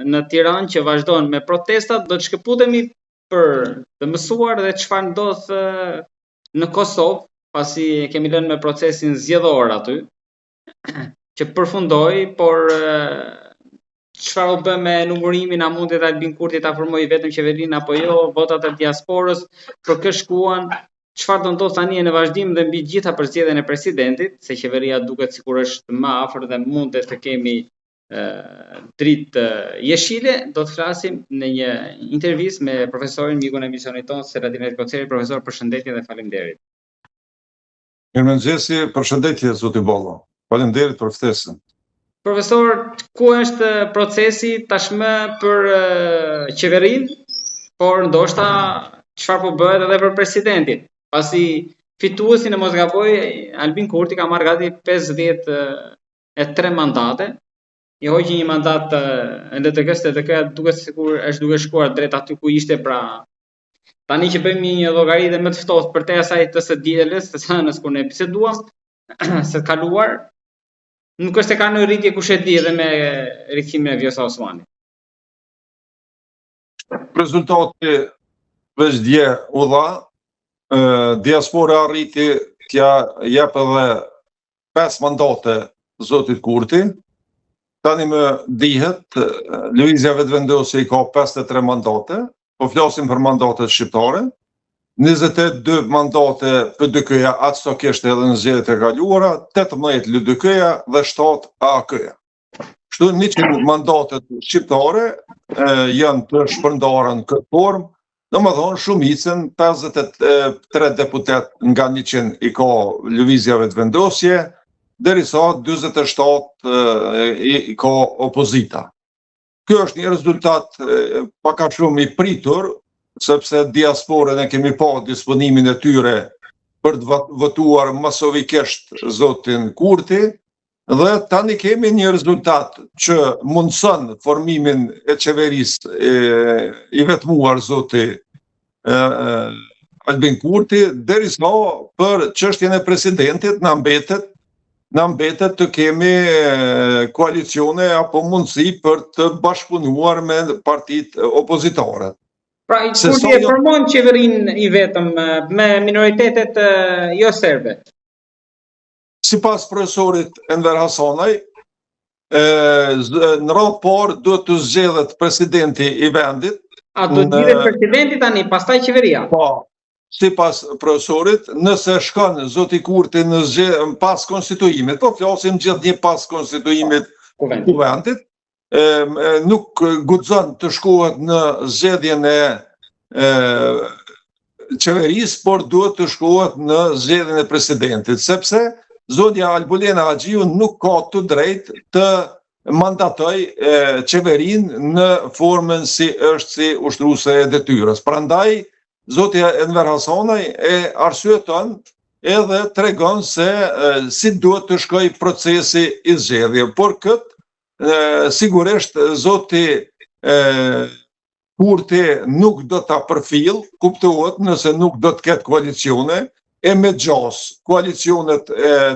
në Tiranë që vazhdojnë me protestat, do të shkëputemi për të mësuar dhe çfarë ndodh në Kosovë, pasi kemi lënë me procesin zgjedhor aty, që përfundoi, por çfarë u bë me numërimin, a mundet Albin Kurti ta formojë vetëm qeverinë apo jo, votat e diasporës, për kë shkuan, çfarë do ndodh tani në vazhdim dhe mbi gjitha për zgjedhjen e presidentit, se qeveria duket sikur është më afër dhe mundet të kemi dritë jeshile. Do të flasim në një intervistë me profesorin, mikun e emisionit tonë, Selahattin Koceri. Profesor, përshëndetje dhe faleminderit. Mirëmëngjesi, përshëndetje zoti Bollo. Faleminderit për ftesën. Profesor, ku është procesi tashmë për qeverinë, por ndoshta çfarë po bëhet edhe për presidentin? Pasi fituesi, në mos gaboj, Albin Kurti ka marrë gati 53 mandate. I hoqi një mandat në LDK-s, LDK duket sikur është duke shkuar drejt aty ku ishte, pra tani që bëjmë një llogaritë më të ftohtë për te asaj të së dielës, të hënës kur ne biseduam, së të kaluar, nuk është e ka në rritje kush e di edhe me rikthimin e Vjosa Osmani. Rezultati veç dje u dha, diaspora arriti t'ja jep edhe 5 mandate zotit Kurti. Tani më dihet, Lëvizja Vetëvendosje i ka 53 mandate, po flasim për mandatet shqiptare, 22 mandate PDK-ja, atë sa kishte edhe në zgjedhjet e kaluara, 18 LDK-ja dhe 7 AK-ja. Kështu 100 mandatet shqiptare janë të shpërndara në këtë formë, domethënë shumicën 53 deputet nga 100 i ka Lëvizja Vetëvendosje, derisa 47 i ka opozita. Ky është një rezultat pak a shumë i pritur, sepse diasporën e kemi pa disponimin e tyre për të votuar masovikisht zotin Kurti, dhe tani kemi një rezultat që mundson formimin e qeverisë i vetmuar zoti Albin Kurti, derisa për çështjen e presidentit na mbetet të kemi koalicione apo mundësi për të bashkëpunuar me partitë opozitare. Pra, i Kurti e formon qeverinë i vetëm me minoritetet jo serbe. Sipas profesorit Enver Hasanaj, në radhë parë duhet të zgjedhet presidenti i vendit. A do të zgjedhet presidenti tani, pastaj qeveria? Po. Sipas profesorit, nëse shkon zoti Kurti në pas konstituimit, po flasim gjithë një pas konstituimit kuventit, nuk guxon të shkohet në zgjedhjen e qeverisë, por duhet të shkohet në zgjedhjen e presidentit, sepse zonja Albulena Haxhiu nuk ka të drejtë të mandatoj qeverinë në formën si është si ushtruese e detyrës. Prandaj zoti Enver Hasanaj e arsyeton edhe tregon se si duhet të shkojë procesi i zgjedhjeve. Por këtë sigurisht zoti Kurti nuk do ta përfill, kuptohet, nëse nuk do të ketë koalicione, e me gjas koalicionet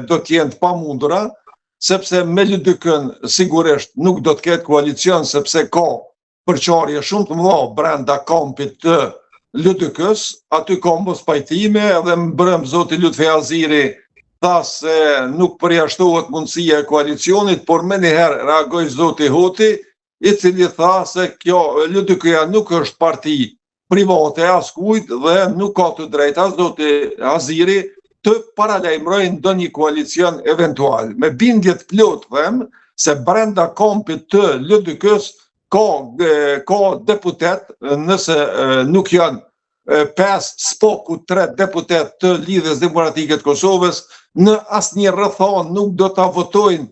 do të jenë të pamundura, sepse me LDK-n sigurisht nuk do të ketë koalicion, sepse ka përqarje shumë të mëdha brenda kampit të LDK-s, aty ka mos pajtime, edhe më brëm zoti Lutfi Aziri tha se nuk përjashtohet mundësia e koalicionit, por me njëherë reagoi zoti Hoti, i cili tha se kjo LDK-ja nuk është parti private as kujt dhe nuk ka të drejtë as zoti Aziri të paralajmërojnë ndonjë koalicion eventual. Me bindje të plot them se brenda kampit të LDK-s ka deputet, nëse nuk janë 5 spoku 3 deputet të Lidhjes Demokratike të Kosovës, në asnjë rrethon nuk do ta votojnë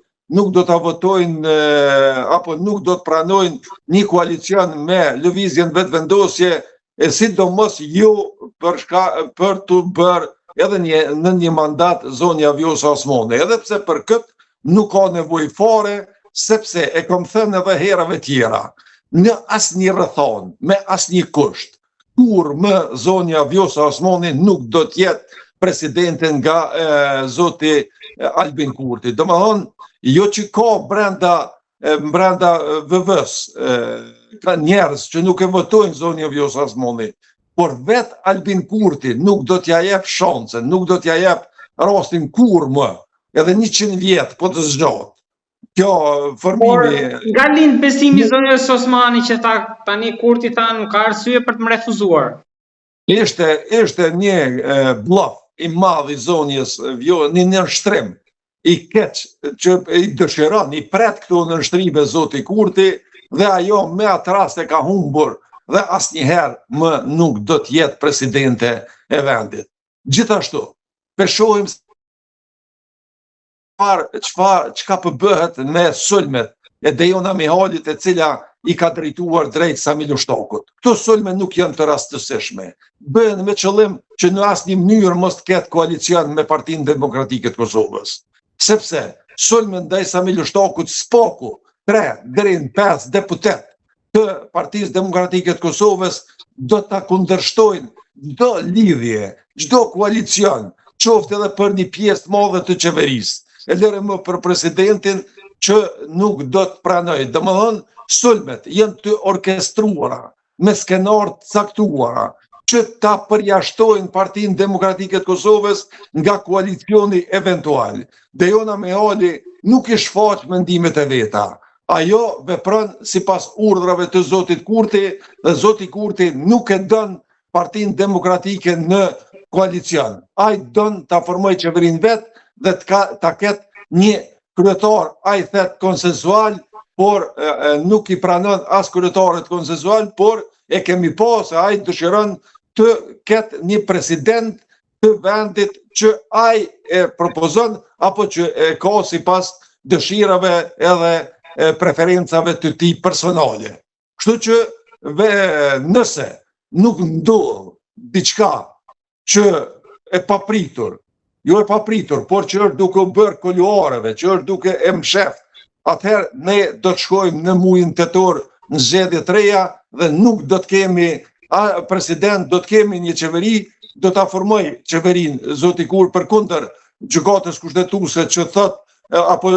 apo nuk do të pranojnë një koalicion me Lëvizjen Vetëvendosje, e sidomos jo për të bërë edhe në një mandat zonja Vjosa Osmani, edhe pse për këtë nuk ka nevojë fare, sepse e kam thënë edhe herave tjera, në asnjë rrethon, me asnjë kusht, kur më zonja Vjosa Osmani nuk do të jetë presidente nga zoti Albin Kurti. Domethënë, jo që ka brenda brenda VV-s, ka njerëz që nuk e votojnë zonja Vjosa Osmani, por vetë Albin Kurti nuk do t'ja jep shancën, nuk do t'ja jep rastin kur më, edhe 100 vjetë, po të zgjat. Kjo formimi... Por nga lind besimi zonjës Osmani që tani Kurti tha nuk ka arsye për të më refuzuar. Ishte një bllaf i madh i zonjës Vjosa, një nënshtrim i keq që i dëshiron, i pret këto nënshtrime zoti Kurti, dhe ajo me atë rast e ka humbur dhe asnjëherë më nuk do të jetë presidente e vendit. Gjithashtu, shohim çka bëhet me sulmet e Dejona Mihalit, e cila i ka drejtuar drejt Samil Ushtakut. Këto sulme nuk janë të rastësishme. Bëhen me qëllim që në asnjë mënyrë mos të ketë koalicion me Partinë Demokratike të Kosovës. Sepse sulme ndaj Samil Ushtakut SPAK-u, 3 deri në 5 deputet të Partisë Demokratike të Kosovës do ta kundërshtojnë çdo lidhje, çdo koalicion, qoftë edhe për një pjesë të madhe të qeverisë. E lëre më për presidentin që nuk do të pranoj. Domethënë, sulmet janë të orkestruara me skenar të caktuara që ta përjashtojnë Partinë Demokratike të Kosovës nga koalicioni eventual. Dejona Mihali nuk i shfaq mendimet e veta. Ajo vepron sipas urdhrave të zotit Kurti, dhe zoti Kurti nuk e don Partinë Demokratike në koalicion. Ai don ta formojë qeverinë vet dhe ta ketë një kryetar, ai thet konsensual, por nuk i pranon as kryetarët konsensual, por e kemi pas se ai dëshiron të ketë një president të vendit që ai e propozon apo që e ka sipas dëshirave edhe preferencave të tij personale. Kështu që nëse nuk ndodh diçka që e papritur, jo e papritur, por që është duke u bërë kuluareve, që është duke e msheft, atëherë ne do të shkojmë në muajin tetor në zgjedhje të reja dhe nuk do të kemi president, do të kemi një qeveri, do ta formoj qeverinë zoti Kur përkundër gjykatës kushtetuese që thot apo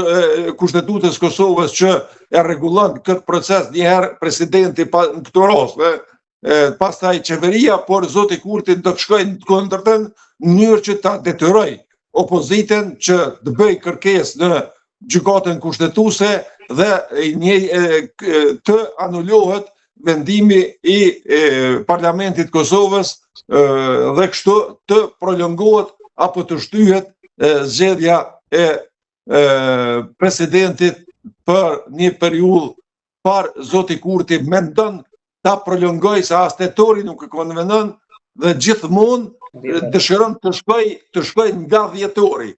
Kushtetutës Kosovës që e rregullon këtë proces njëherë presidenti në këtë rast, pastaj qeveria, por zoti Kurti do të shkojë në kundërtën në mënyrë që ta detyroj opozitën që të bëjë kërkesë në gjykatën kushtetuese dhe të anulohet vendimi i Parlamentit Kosovës dhe kështu të prolongohet apo të shtyhet zgjedhja e presidentit për një periudhë parë. Zoti Kurti mendon ta prolongoj se as tetori nuk e konvenon dhe gjithmonë dëshiron të shkoj nga dhjetori,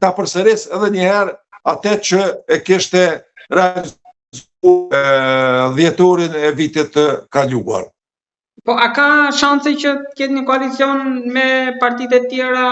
ta përsëris edhe një herë atë që e kishte realizuar dhjetorin e vitit të kaluar. Po a ka shanse që të ketë një koalicion me partitë e tjera